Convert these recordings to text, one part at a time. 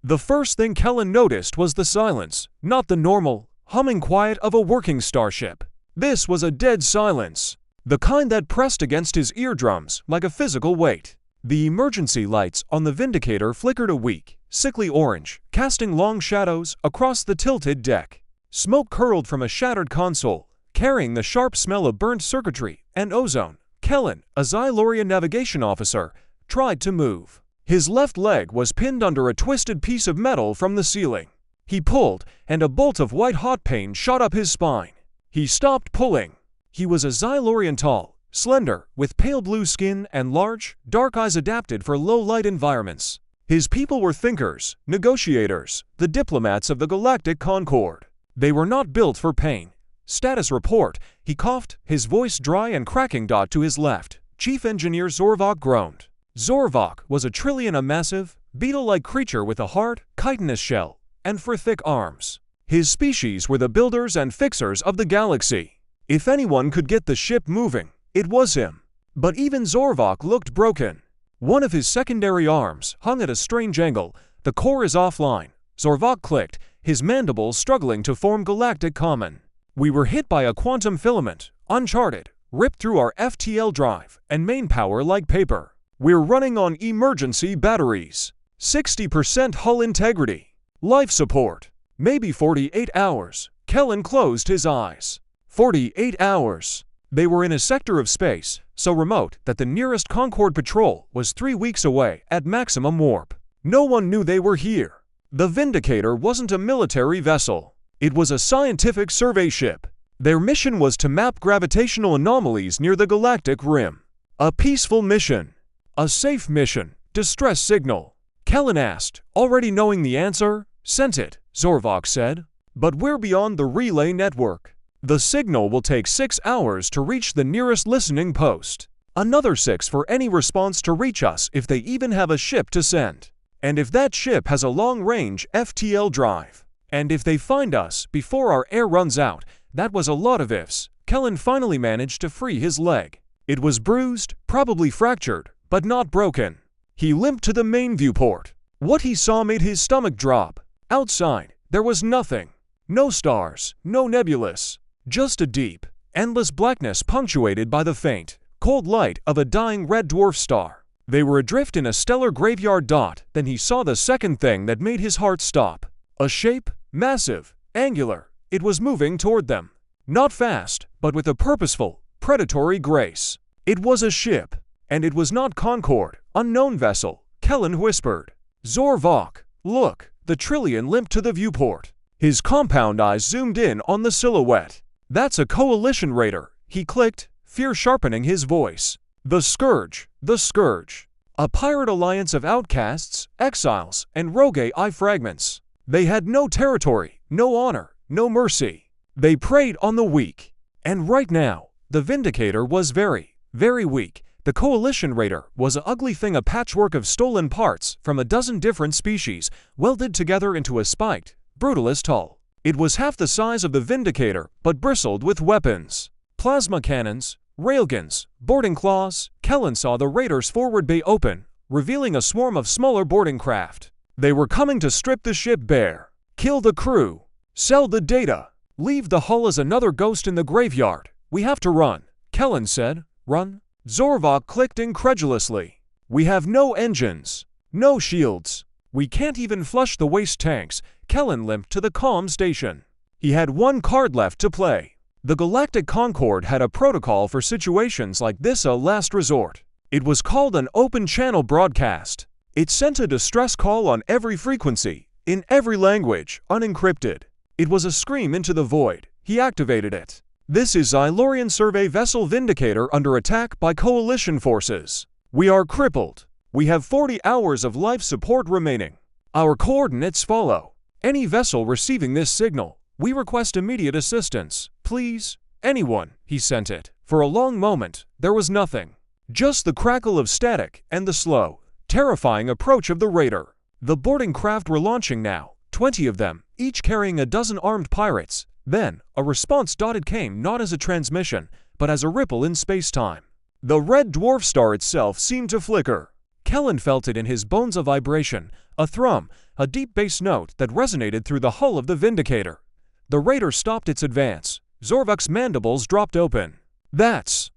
The first thing Kellen noticed was the silence, not the normal, humming quiet of a working starship. This was a dead silence, the kind that pressed against his eardrums like a physical weight. The emergency lights on the Vindicator flickered a weak, sickly orange, casting long shadows across the tilted deck. Smoke curled from a shattered console, carrying the sharp smell of burnt circuitry and ozone. Kellen, a Xylorian navigation officer, tried to move. His left leg was pinned under a twisted piece of metal from the ceiling. He pulled, and a bolt of white-hot pain shot up his spine. He stopped pulling. He was a Xylorian, tall, slender, with pale blue skin and large, dark eyes adapted for low-light environments. His people were thinkers, negotiators, the diplomats of the Galactic Concord. They were not built for pain. Status report, he coughed, his voice dry and cracking. To his left, Chief Engineer Zorvok groaned. Zorvok was a trillion, a massive, beetle-like creature with a hard, chitinous shell, and for thick arms. His species were the builders and fixers of the galaxy. If anyone could get the ship moving, it was him. But even Zorvok looked broken. One of his secondary arms hung at a strange angle. The core is offline. Zorvok clicked, his mandibles struggling to form galactic common. We were hit by a quantum filament, uncharted, ripped through our FTL drive and main power like paper. We're running on emergency batteries. 60% hull integrity. Life support. Maybe 48 hours. Kellen closed his eyes. 48 hours. They were in a sector of space, so remote that the nearest Concord patrol was 3 weeks away at maximum warp. No one knew they were here. The Vindicator wasn't a military vessel. It was a scientific survey ship. Their mission was to map gravitational anomalies near the galactic rim. A peaceful mission. A safe mission. Distress signal. Kellen asked, already knowing the answer. Sent it, Zorvok said. But we're beyond the relay network. The signal will take 6 hours to reach the nearest listening post. Another 6 for any response to reach us if they even have a ship to send. And if that ship has a long-range FTL drive. And if they find us before our air runs out. That was a lot of ifs. Kellen finally managed to free his leg. It was bruised, probably fractured, but not broken. He limped to the main viewport. What he saw made his stomach drop. Outside, there was nothing. No stars, no nebulous. Just a deep, endless blackness punctuated by the faint, cold light of a dying red dwarf star. They were adrift in a stellar graveyard. Then he saw the second thing that made his heart stop. A shape, massive, angular. It was moving toward them. Not fast, but with a purposeful, predatory grace. It was a ship. And it was not Concord, unknown vessel. Kellen whispered. Zorvok, look. The Trillion limped to the viewport. His compound eyes zoomed in on the silhouette. That's a coalition raider, he clicked, fear sharpening his voice. The Scourge, the Scourge. A pirate alliance of outcasts, exiles, and rogue AI fragments. They had no territory, no honor, no mercy. They preyed on the weak. And right now, the Vindicator was very, very weak. The Coalition Raider was an ugly thing, a patchwork of stolen parts from a dozen different species, welded together into a spiked, brutalist hull. It was half the size of the Vindicator, but bristled with weapons. Plasma cannons, railguns, boarding claws. Kellen saw the Raider's forward bay open, revealing a swarm of smaller boarding craft. They were coming to strip the ship bare, kill the crew, sell the data, leave the hull as another ghost in the graveyard. We have to run, Kellen said. Run? Zorvok clicked incredulously. We have no engines, no shields. We can't even flush the waste tanks. Kellen limped to the comm station. He had one card left to play. The Galactic Concord had a protocol for situations like this, a last resort. It was called an open channel broadcast. It sent a distress call on every frequency, in every language, unencrypted. It was a scream into the void. He activated it. This is Xylorian survey vessel Vindicator under attack by coalition forces. We are crippled. We have 40 hours of life support remaining. Our coordinates follow. Any vessel receiving this signal, we request immediate assistance. Please, anyone, he sent it. For a long moment, there was nothing. Just the crackle of static and the slow, terrifying approach of the Raider. The boarding craft were launching now, 20 of them, each carrying a dozen armed pirates. Then, a response dotted came not as a transmission, but as a ripple in space-time. The red dwarf star itself seemed to flicker. Kellen felt it in his bones, a vibration, a thrum, a deep bass note that resonated through the hull of the Vindicator. The raider stopped its advance. Zorvok's mandibles dropped open. That's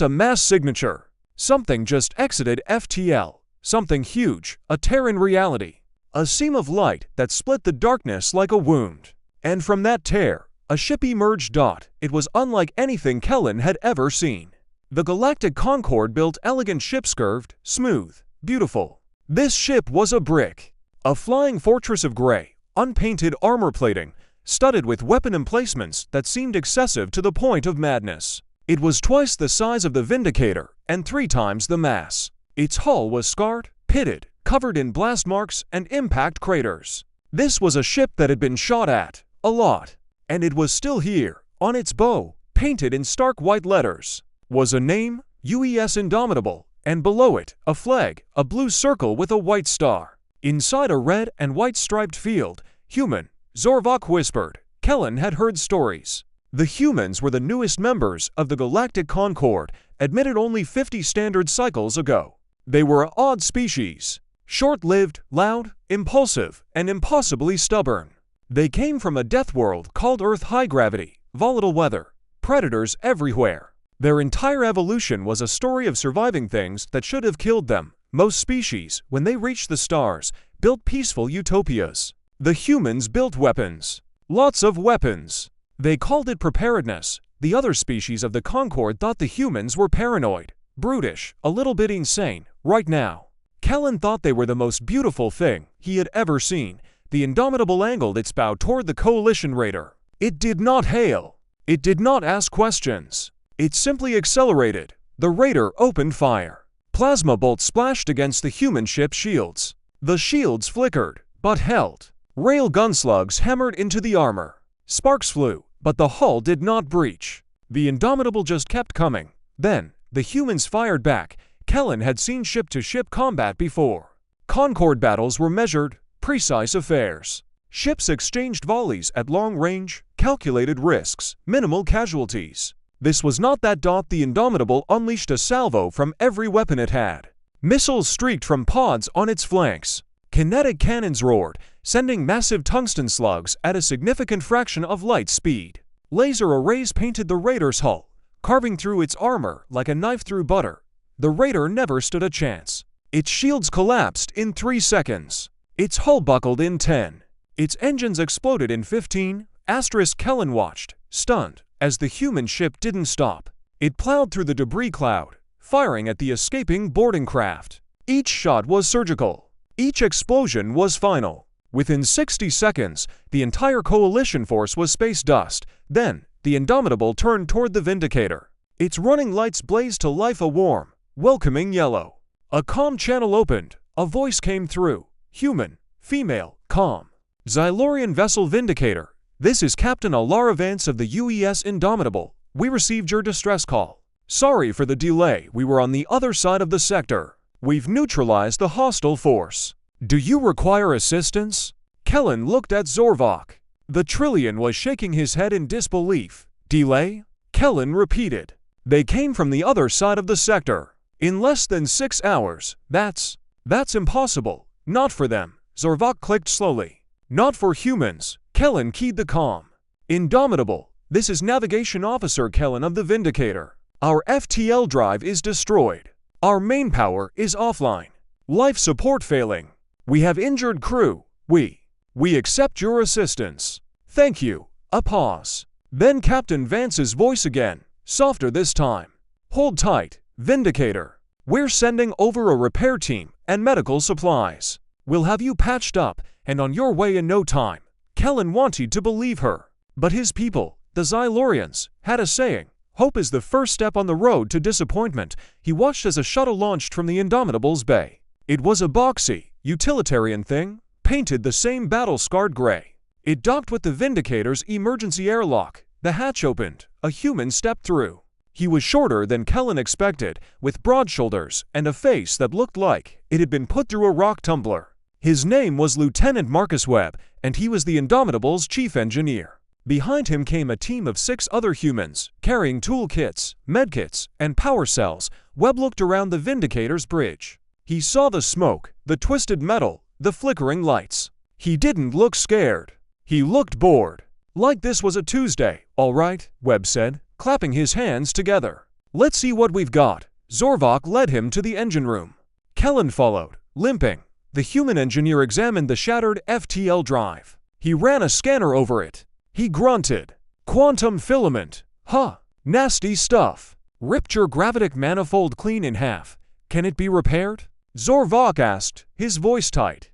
a mass signature. Something just exited FTL. Something huge, a tear in reality. A seam of light that split the darkness like a wound. And from that tear, a ship emerged. It was unlike anything Kellen had ever seen. The Galactic Concorde built elegant ships, curved, smooth, beautiful. This ship was a brick. A flying fortress of gray, unpainted armor plating, studded with weapon emplacements that seemed excessive to the point of madness. It was twice the size of the Vindicator and 3 times the mass. Its hull was scarred, pitted, covered in blast marks and impact craters. This was a ship that had been shot at, a lot. And it was still here. On its bow, painted in stark white letters, was a name, UES Indomitable, and below it, a flag, a blue circle with a white star. Inside a red and white striped field, human, Zorvok whispered. Kellen had heard stories. The humans were the newest members of the Galactic Concorde, admitted only 50 standard cycles ago. They were an odd species. Short-lived, loud, impulsive, and impossibly stubborn. They came from a death world called Earth. High gravity, volatile weather, predators everywhere. Their entire evolution was a story of surviving things that should have killed them. Most species, when they reached the stars, built peaceful utopias. The humans built weapons. Lots of weapons. They called it preparedness. The other species of the Concorde thought the humans were paranoid, brutish, a little bit insane. Right now, Kellen thought they were the most beautiful thing he had ever seen. The Indomitable angled its bow toward the Coalition raider. It did not hail. It did not ask questions. It simply accelerated. The raider opened fire. Plasma bolts splashed against the human ship's shields. The shields flickered, but held. Rail gun slugs hammered into the armor. Sparks flew, but the hull did not breach. The Indomitable just kept coming. Then, the humans fired back. Kellen had seen ship-to-ship combat before. Concorde battles were measured, precise affairs. Ships exchanged volleys at long range, calculated risks, minimal casualties. This was not that. The Indomitable unleashed a salvo from every weapon it had. Missiles streaked from pods on its flanks. Kinetic cannons roared, sending massive tungsten slugs at a significant fraction of light speed. Laser arrays painted the raider's hull, carving through its armor like a knife through butter. The raider never stood a chance. Its shields collapsed in 3 seconds. Its hull buckled in 10. Its engines exploded in 15. Kellen watched, stunned, as the human ship didn't stop. It plowed through the debris cloud, firing at the escaping boarding craft. Each shot was surgical. Each explosion was final. Within 60 seconds, the entire Coalition force was space dust. Then, the Indomitable turned toward the Vindicator. Its running lights blazed to life, a warm, welcoming yellow. A comm channel opened. A voice came through. Human, female, comm. Xylorian vessel Vindicator. This is Captain Alara Vance of the UES Indomitable. We received your distress call. Sorry for the delay, we were on the other side of the sector. We've neutralized the hostile force. Do you require assistance? Kellen looked at Zorvok. The Trillion was shaking his head in disbelief. Delay? Kellen repeated. They came from the other side of the sector. In less than 6 hours. That's impossible. Not for them. Zorvok clicked slowly. Not for humans. Kellen keyed the comm. Indomitable. This is Navigation Officer Kellen of the Vindicator. Our FTL drive is destroyed. Our main power is offline. Life support failing. We have injured crew. We accept your assistance. Thank you. A pause. Then Captain Vance's voice again, softer this time. Hold tight, Vindicator. We're sending over a repair team and medical supplies. We'll have you patched up and on your way in no time. Kellen wanted to believe her. But his people, the Xylorians, had a saying, hope is the first step on the road to disappointment. He watched as a shuttle launched from the Indomitable's bay. It was a boxy, utilitarian thing, painted the same battle-scarred gray. It docked with the Vindicator's emergency airlock. The hatch opened. A human stepped through. He was shorter than Kellen expected, with broad shoulders and a face that looked like it had been put through a rock tumbler. His name was Lieutenant Marcus Webb, and he was the Indomitable's chief engineer. Behind him came a team of 6 other humans, carrying toolkits, medkits, and power cells. Webb looked around the Vindicator's bridge. He saw the smoke, the twisted metal, the flickering lights. He didn't look scared. He looked bored. Like this was a Tuesday, all right, Webb said, clapping his hands together. Let's see what we've got. Zorvok led him to the engine room. Kellen followed, limping. The human engineer examined the shattered FTL drive. He ran a scanner over it. He grunted. Quantum filament. Huh. Nasty stuff. Ripped your gravitic manifold clean in half. Can it be repaired? Zorvok asked, his voice tight.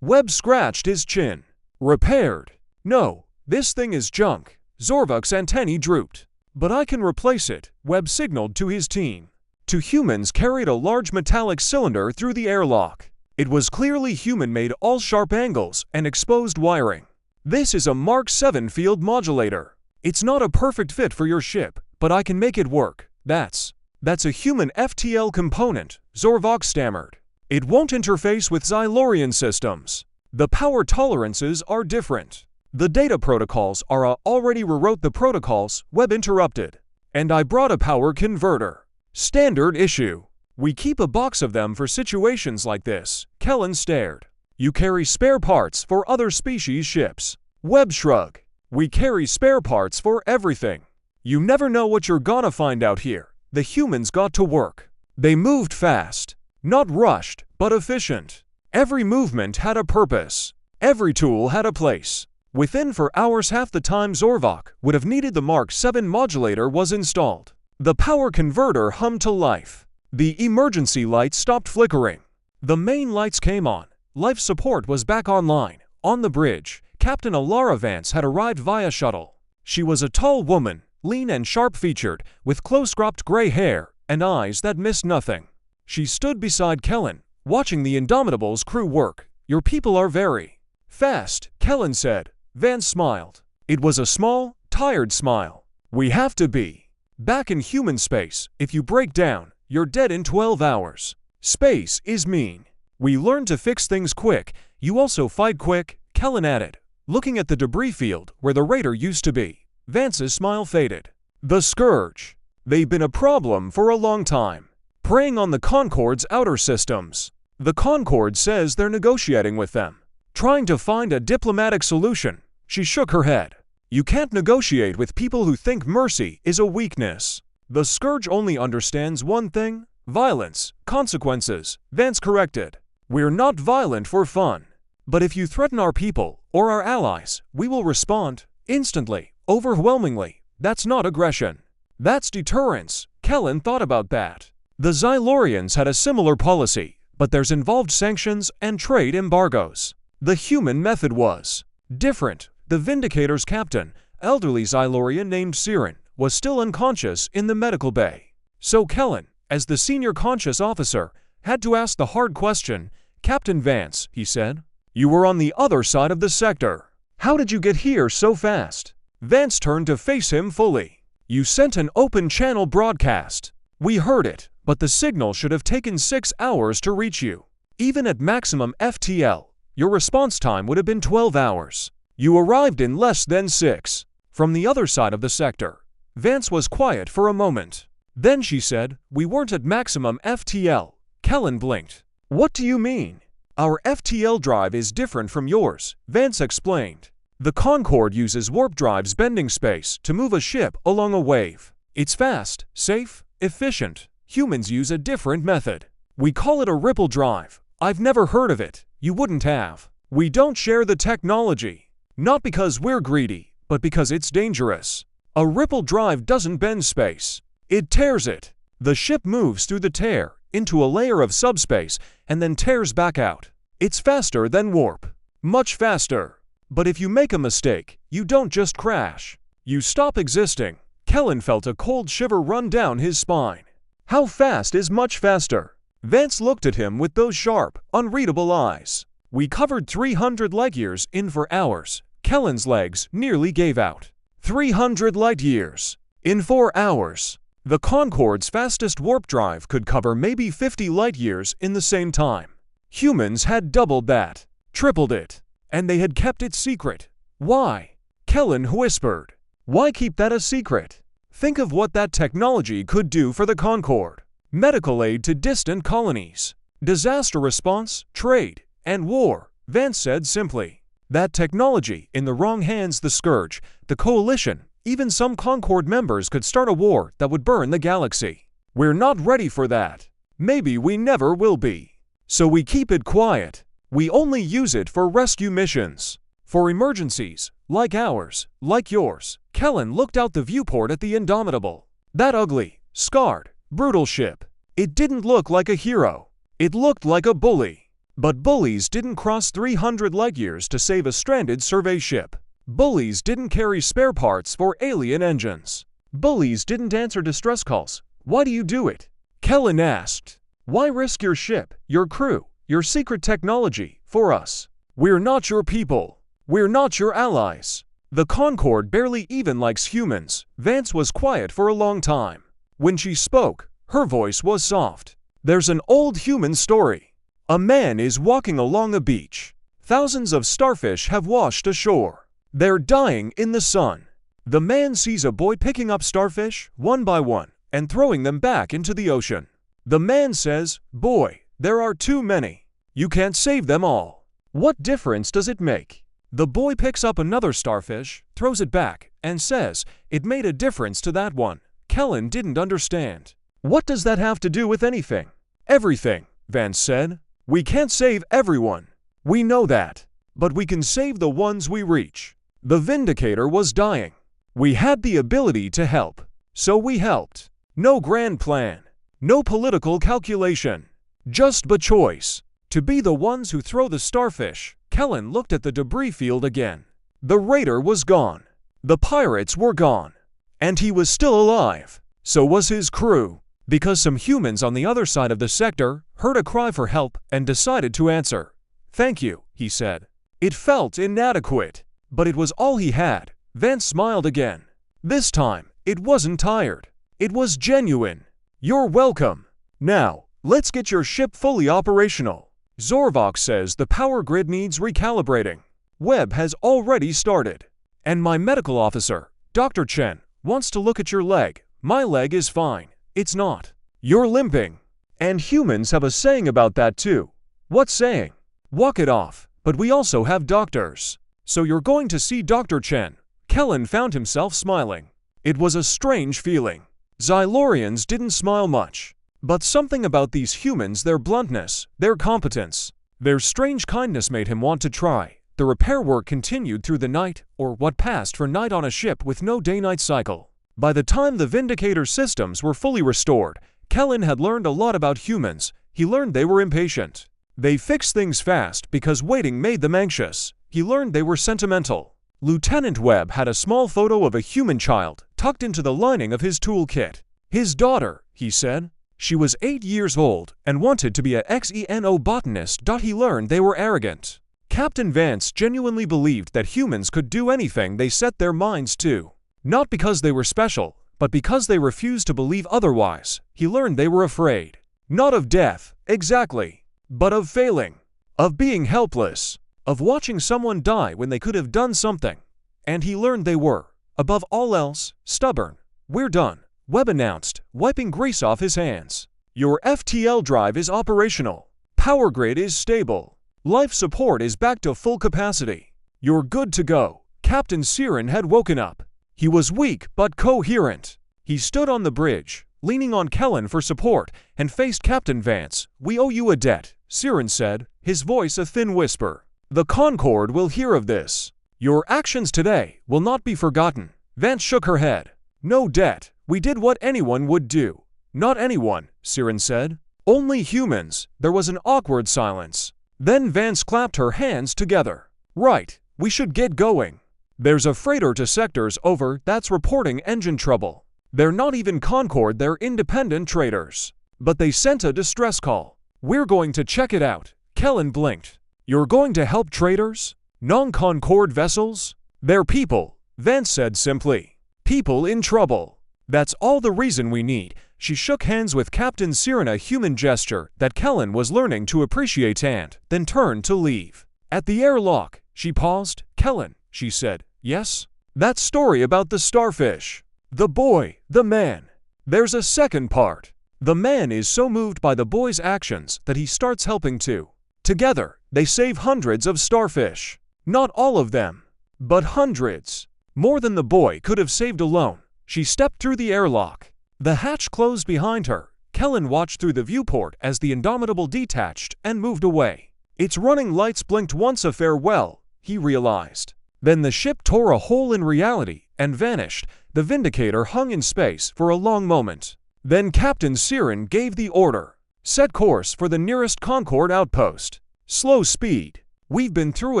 Webb scratched his chin. Repaired? No, this thing is junk. Zorvok's antennae drooped. But I can replace it, Webb signaled to his team. Two humans carried a large metallic cylinder through the airlock. It was clearly human-made, all sharp angles and exposed wiring. This is a Mark 7 field modulator. It's not a perfect fit for your ship, but I can make it work. That's a human FTL component, Zorvok stammered. It won't interface with Xylorian systems. The power tolerances are different. The data protocols are already rewrote the protocols, Webb interrupted. And I brought a power converter. Standard issue. We keep a box of them for situations like this, Kellen stared. You carry spare parts for other species ships. Webb shrugged. We carry spare parts for everything. You never know what you're gonna find out here. The humans got to work. They moved fast. Not rushed, but efficient. Every movement had a purpose. Every tool had a place. Within 4 hours, half the time Zorvok would have needed the Mark 7 modulator was installed. The power converter hummed to life. The emergency lights stopped flickering. The main lights came on. Life support was back online. On the bridge, Captain Alara Vance had arrived via shuttle. She was a tall woman, lean and sharp-featured, with close-cropped gray hair and eyes that missed nothing. She stood beside Kellen, watching the Indomitable's crew work. Your people are very fast, Kellen said. Vance smiled. It was a small, tired smile. We have to be back in human space. If you break down, you're dead in 12 hours. Space is mean. We learn to fix things quick. You also fight quick, Kellen added, looking at the debris field where the raider used to be. Vance's smile faded. The Scourge. They've been a problem for a long time, preying on the Concorde's outer systems. The Concorde says they're negotiating with them, trying to find a diplomatic solution. She shook her head. You can't negotiate with people who think mercy is a weakness. The Scourge only understands one thing: violence, consequences, Vance corrected. We're not violent for fun. But if you threaten our people or our allies, we will respond instantly, overwhelmingly. That's not aggression. That's deterrence. Kellen thought about that. The Xylorians had a similar policy, but theirs involved sanctions and trade embargoes. The human method was different. The Vindicator's captain, elderly Xylorian named Siren, was still unconscious in the medical bay. So Kellen, as the senior conscious officer, had to ask the hard question. Captain Vance, he said, you were on the other side of the sector. How did you get here so fast? Vance turned to face him fully. You sent an open channel broadcast. We heard it, but the signal should have taken 6 hours to reach you. Even at maximum FTL, your response time would have been 12 hours. You arrived in less than 6. From the other side of the sector. Vance was quiet for a moment. Then she said, we weren't at maximum FTL. Kellen blinked. What do you mean? Our FTL drive is different from yours, Vance explained. The Concorde uses warp drive's bending space to move a ship along a wave. It's fast, safe, efficient. Humans use a different method. We call it a ripple drive. I've never heard of it. You wouldn't have. We don't share the technology. Not because we're greedy, but because it's dangerous. A ripple drive doesn't bend space. It tears it. The ship moves through the tear into a layer of subspace and then tears back out. It's faster than warp. Much faster. But if you make a mistake, you don't just crash. You stop existing. Kellen felt a cold shiver run down his spine. How fast is much faster? Vance looked at him with those sharp, unreadable eyes. We covered 300 light-years in 4 hours. Kellen's legs nearly gave out. 300 light-years. In 4 hours. The Concorde's fastest warp drive could cover maybe 50 light-years in the same time. Humans had doubled that. Tripled it. And they had kept it secret. Why? Kellen whispered. Why keep that a secret? Think of what that technology could do for the Concorde. Medical aid to distant colonies. Disaster response, trade, and war, Vance said simply. That technology, in the wrong hands, the Scourge, the Coalition, even some Concord members could start a war that would burn the galaxy. We're not ready for that. Maybe we never will be. So we keep it quiet. We only use it for rescue missions. For emergencies, like ours, like yours. Kellen looked out the viewport at the Indomitable. That ugly, scarred, brutal ship. It didn't look like a hero. It looked like a bully. But bullies didn't cross 300 light-years to save a stranded survey ship. Bullies didn't carry spare parts for alien engines. Bullies didn't answer distress calls. Why do you do it? Kellen asked. Why risk your ship, your crew, your secret technology, for us? We're not your people. We're not your allies. The Concord barely even likes humans. Vance was quiet for a long time. When she spoke, her voice was soft. There's an old human story. A man is walking along a beach. Thousands of starfish have washed ashore. They're dying in the sun. The man sees a boy picking up starfish, one by one, and throwing them back into the ocean. The man says, "Boy, there are too many. You can't save them all. What difference does it make?" The boy picks up another starfish, throws it back, and says, "It made a difference to that one." Kellen didn't understand. What does that have to do with anything? Everything, Vance said. We can't save everyone. We know that. But we can save the ones we reach. The Vindicator was dying. We had the ability to help. So we helped. No grand plan. No political calculation. Just the choice. To be the ones who throw the starfish. Kellen looked at the debris field again. The raider was gone. The pirates were gone. And he was still alive. So was his crew. Because some humans on the other side of the sector heard a cry for help and decided to answer. "Thank you," he said. It felt inadequate, but it was all he had. Vance smiled again. This time, it wasn't tired. It was genuine. "You're welcome. Now, let's get your ship fully operational. Zorvok says the power grid needs recalibrating. Webb has already started. And my medical officer, Dr. Chen, wants to look at your leg. My leg is fine. It's not. You're limping. And humans have a saying about that too." "What saying?" "Walk it off. But we also have doctors. So you're going to see Dr. Chen." Kellen found himself smiling. It was a strange feeling. Xylorians didn't smile much. But something about these humans, their bluntness, their competence, their strange kindness made him want to try. The repair work continued through the night, or what passed for night on a ship with no day-night cycle. By the time the Vindicator systems were fully restored, Kellen had learned a lot about humans. He learned they were impatient. They fixed things fast because waiting made them anxious. He learned they were sentimental. Lieutenant Webb had a small photo of a human child tucked into the lining of his toolkit. His daughter, he said. She was 8 years old and wanted to be a xenobotanist. He learned they were arrogant. Captain Vance genuinely believed that humans could do anything they set their minds to. Not because they were special, but because they refused to believe otherwise. He learned they were afraid. Not of death, exactly, but of failing, of being helpless, of watching someone die when they could have done something. And he learned they were, above all else, stubborn. "We're done," Webb announced, wiping grease off his hands. "Your FTL drive is operational. Power grid is stable. Life support is back to full capacity. You're good to go." Captain Siren had woken up. He was weak but coherent. He stood on the bridge, leaning on Kellen for support, and faced Captain Vance. "We owe you a debt," Siren said, his voice a thin whisper. "The Concord will hear of this. Your actions today will not be forgotten." Vance shook her head. "No debt. We did what anyone would do." "Not anyone," Siren said. "Only humans." There was an awkward silence. Then Vance clapped her hands together. "Right. We should get going. There's a freighter to sectors over that's reporting engine trouble. They're not even Concord, they're independent traders. But they sent a distress call. We're going to check it out." Kellen blinked. "You're going to help traders? Non-Concord vessels? They're people," Vance said simply. "People in trouble. That's all the reason we need." She shook hands with Captain Siren, a human gesture that Kellen was learning to appreciate, and then turned to leave. At the airlock, she paused. "Kellen," she said. "Yes?" "That story about the starfish. The boy, the man. There's a second part. The man is so moved by the boy's actions that he starts helping too. Together, they save hundreds of starfish. Not all of them, but hundreds. More than the boy could have saved alone. She stepped through the airlock. The hatch closed behind her. Kellen watched through the viewport as the Indomitable detached and moved away. Its running lights blinked once a farewell, he realized. Then the ship tore a hole in reality and vanished. The Vindicator hung in space for a long moment. Then Captain Siren gave the order. Set course for the nearest Concorde outpost. Slow speed. We've been through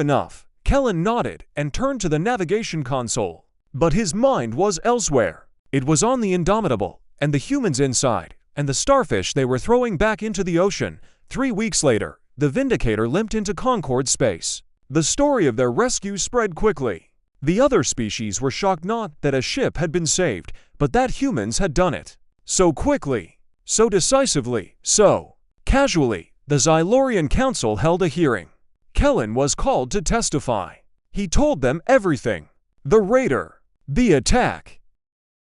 enough. Kellen nodded and turned to the navigation console. But his mind was elsewhere. It was on the Indomitable, and the humans inside, and the starfish they were throwing back into the ocean. 3 weeks later, the Vindicator limped into Concorde space. The story of their rescue spread quickly. The other species were shocked not that a ship had been saved, but that humans had done it. So quickly, so decisively, so casually. The Xylorian Council held a hearing. Kellen was called to testify. He told them everything. The raider, the attack,